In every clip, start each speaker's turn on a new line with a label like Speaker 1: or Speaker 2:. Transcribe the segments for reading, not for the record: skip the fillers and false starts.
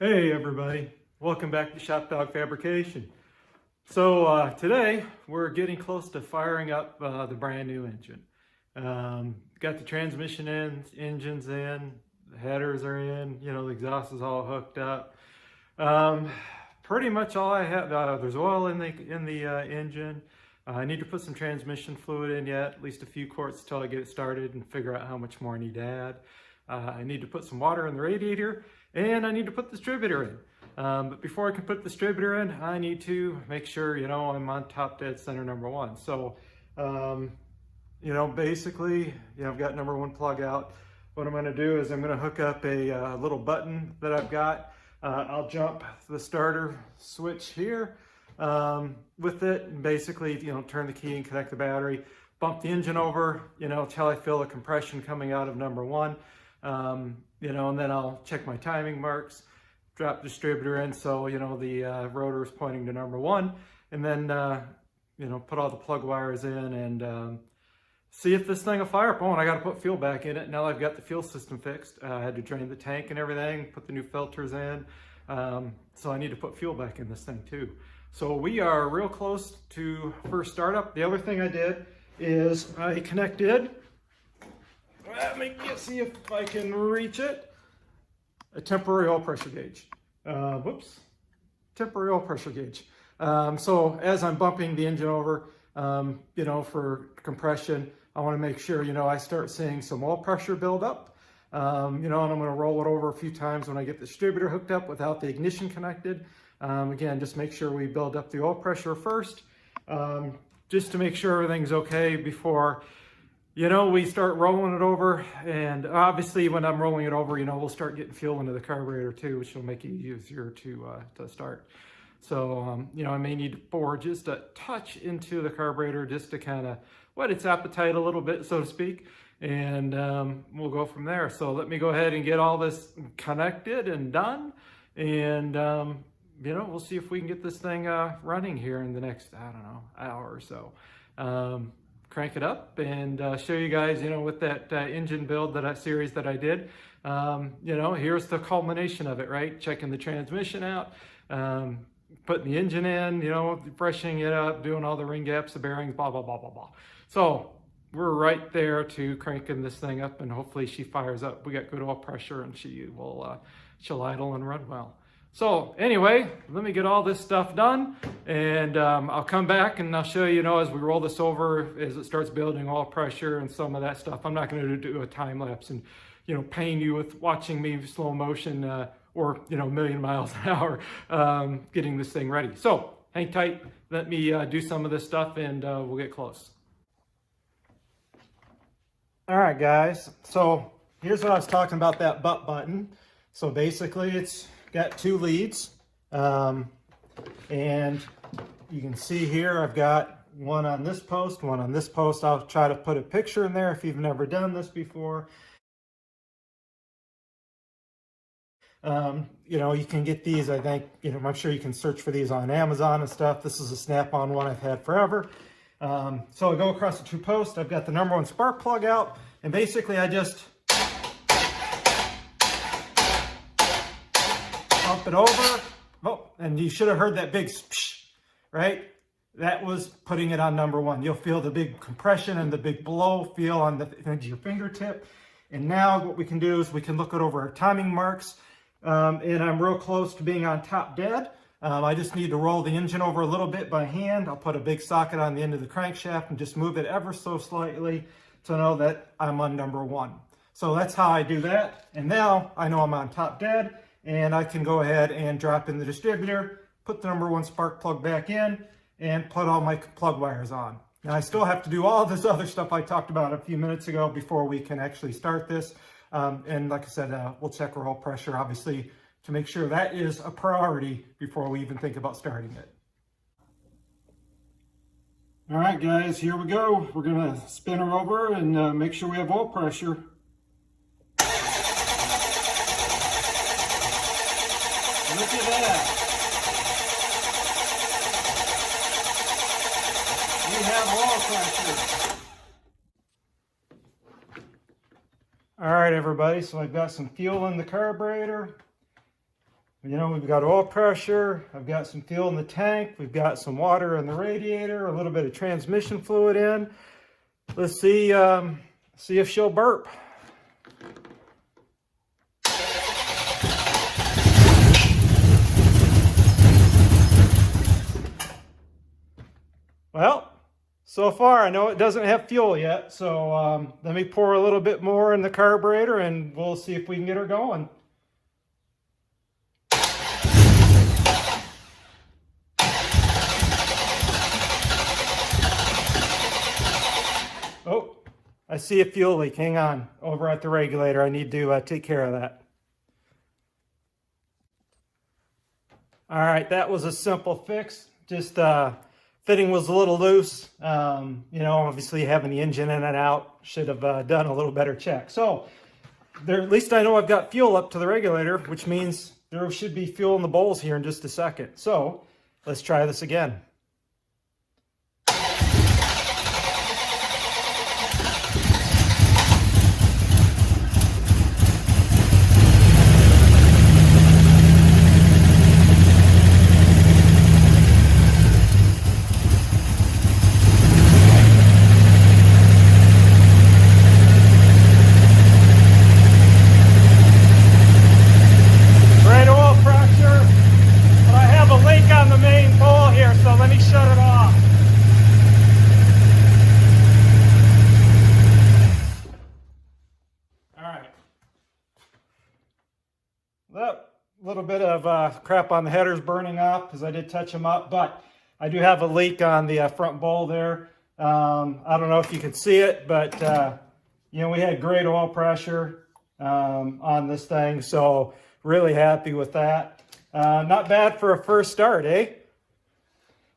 Speaker 1: Hey everybody, welcome back to Shop Dog Fabrication. So today we're getting close to firing up the brand new engine. Got the transmission in, engines in, the headers are in, the exhaust is all hooked up. Pretty much all I have, there's oil in the engine. I need to put some transmission fluid in yet, at least a few quarts till I get it started and figure out how much more I need to add. I need to put some water in the radiator, and I need to put the distributor in. But before I can put the distributor in, I need to make sure, I'm on top dead center number one. So, basically, I've got number one plug out. What I'm gonna do is I'm gonna hook up a little button that I've got. I'll jump the starter switch here with it, and basically, turn the key and connect the battery, bump the engine over, till I feel the compression coming out of number one. And then I'll check my timing marks, drop the distributor in so, the rotor is pointing to number one, and then, put all the plug wires in and see if this thing will fire up. Oh, and I got to put fuel back in it. Now I've got the fuel system fixed. I had to drain the tank and everything, put the new filters in. So I need to put fuel back in this thing too. So we are real close to first startup. The other thing I did is I connected, let me see if I can reach it, a temporary oil pressure gauge. Temporary oil pressure gauge. So as I'm bumping the engine over, for compression, I want to make sure, I start seeing some oil pressure build up. And I'm going to roll it over a few times when I get the distributor hooked up without the ignition connected. Again, just make sure we build up the oil pressure first, just to make sure everything's okay before, we start rolling it over. And obviously when I'm rolling it over, we'll start getting fuel into the carburetor too, which will make it easier to start. So, I may need to pour just a touch into the carburetor just to kind of whet its appetite a little bit, so to speak. And we'll go from there. So let me go ahead and get all this connected and done. And, we'll see if we can get this thing running here in the next, hour or so. Crank it up and show you guys, with that engine build series that I did. Here's the culmination of it, right? Checking the transmission out, putting the engine in, freshening it up, doing all the ring gaps, the bearings, blah, blah, blah, blah, blah. So we're right there to cranking this thing up, and hopefully she fires up. We got good oil pressure and she'll idle and run well. So anyway, let me get all this stuff done, and I'll come back and I'll show you, as we roll this over, as it starts building oil pressure and some of that stuff. I'm not going to do a time lapse and, pain you with watching me slow motion or, a million miles an hour getting this thing ready. So hang tight. Let me do some of this stuff and we'll get close. All right, guys. So here's what I was talking about, that butt button. So basically it's got two leads, and you can see here I've got one on this post, one on this post. I'll try to put a picture in there if you've never done this before. You can get these, I think, I'm sure you can search for these on Amazon and stuff. This is a snap-on one I've had forever. So I go across the two posts. I've got the number one spark plug out, and basically I just bump it over. Oh, and you should have heard that big psh, right? That was putting it on number one. You'll feel the big compression and the big blow feel on the edge of your fingertip. And now what we can do is we can look it over our timing marks. And I'm real close to being on top dead. I just need to roll the engine over a little bit by hand. I'll put a big socket on the end of the crankshaft and just move it ever so slightly to know that I'm on number one. So that's how I do that. And now I know I'm on top dead, and I can go ahead and drop in the distributor, put the number one spark plug back in, and put all my plug wires on. Now I still have to do all this other stuff I talked about a few minutes ago before we can actually start this. And like I said, we'll check our oil pressure, obviously, to make sure that is a priority before we even think about starting it. All right, guys, here we go. We're gonna spin her over and make sure we have oil pressure. Look at that. We have oil pressure. All right, everybody, so I've got some fuel in the carburetor. You know, we've got oil pressure, I've got some fuel in the tank, we've got some water in the radiator, a little bit of transmission fluid in. Let's see if she'll burp. Well, so far I know it doesn't have fuel yet, so let me pour a little bit more in the carburetor and we'll see if we can get her going. Oh, I see a fuel leak. Hang on. Over at the regulator. I need to take care of that. All right, that was a simple fix. Just fitting was a little loose. You know, obviously having the engine in and out, should have done a little better check. So there, at least I know I've got fuel up to the regulator, which means there should be fuel in the bowls here in just a second. So let's try this again. That little bit of crap on the headers burning off because I did touch them up, but I do have a leak on the front bowl there. I don't know if you can see it, but you know, we had great oil pressure on this thing, so really happy with that. Not bad for a first start, eh?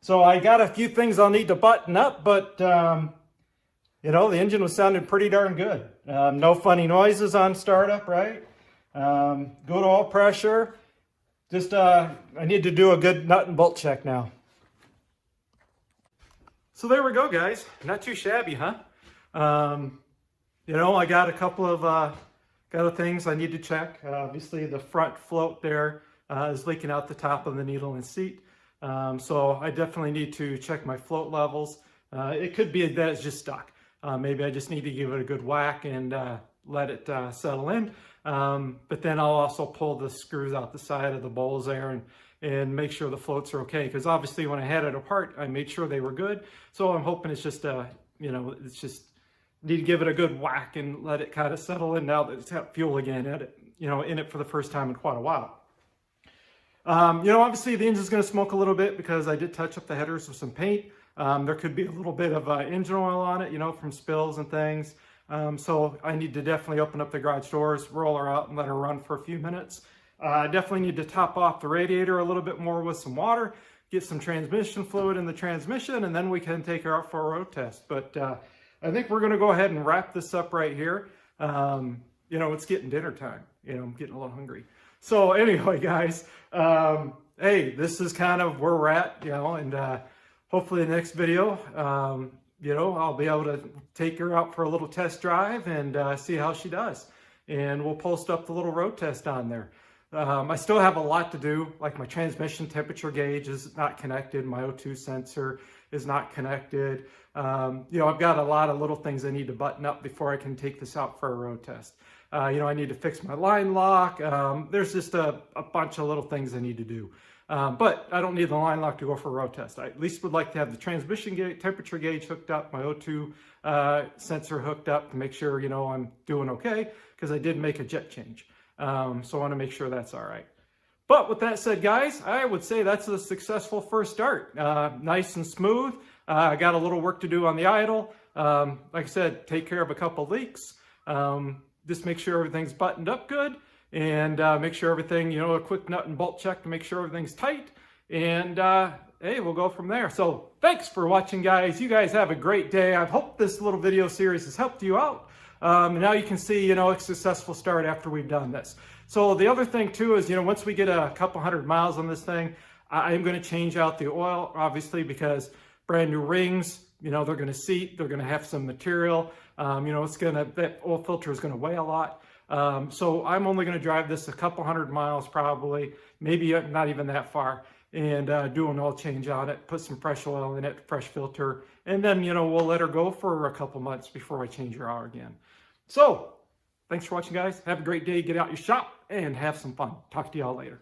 Speaker 1: So I got a few things I'll need to button up, but you know, the engine was sounding pretty darn good. No funny noises on startup, right? Good oil pressure. Just I need to do a good nut and bolt check now. So there we go, guys. Not too shabby, huh? You know, I got a couple of things I need to check. Obviously the front float there is leaking out the top of the needle and seat. So I definitely need to check my float levels. It could be that it's just stuck. Maybe I just need to give it a good whack and let it settle in. But then I'll also pull the screws out the side of the bowls there and make sure the floats are okay. Because obviously when I had it apart, I made sure they were good. So I'm hoping it's just, you know, it's just need to give it a good whack and let it kind of settle in now that it's got fuel again at it, you know, in it for the first time in quite a while. You know, obviously the engine's going to smoke a little bit because I did touch up the headers with some paint. There could be a little bit of engine oil on it, you know, from spills and things. So I need to definitely open up the garage doors, roll her out and let her run for a few minutes. I definitely need to top off the radiator a little bit more with some water, get some transmission fluid in the transmission, and then we can take her out for a road test. But I think we're going to go ahead and wrap this up right here. You know, it's getting dinner time. You know, I'm getting a little hungry. So anyway, guys, hey, this is kind of where we're at, you know, and hopefully the next video, you know, I'll be able to take her out for a little test drive and see how she does. And we'll post up the little road test on there. I still have a lot to do, like my transmission temperature gauge is not connected. My O2 sensor is not connected. You know, I've got a lot of little things I need to button up before I can take this out for a road test. You know, I need to fix my line lock. There's just a bunch of little things I need to do. But I don't need the line lock to go for a road test. I at least would like to have the transmission temperature gauge hooked up, my O2 sensor hooked up to make sure, you know, I'm doing okay, because I did make a jet change. So I want to make sure that's all right. But with that said, guys, I would say that's a successful first start. Nice and smooth. I got a little work to do on the idle. Like I said, take care of a couple leaks. Just make sure everything's buttoned up good. And make sure everything, you know, a quick nut and bolt check to make sure everything's tight. And hey, we'll go from there. So thanks for watching, guys. You guys have a great day. I hope this little video series has helped you out. Now you can see, you know, a successful start after we've done this. So the other thing too is, you know, once we get a couple hundred miles on this thing, I'm going to change out the oil, obviously, because brand new rings, you know, they're going to seat, they're going to have some material. You know, that oil filter is going to weigh a lot. So I'm only going to drive this a couple hundred miles probably, maybe not even that far, and do an oil change on it, put some fresh oil in it, fresh filter, and then, we'll let her go for a couple months before I change her out again. So thanks for watching, guys. Have a great day. Get out your shop and have some fun. Talk to y'all later.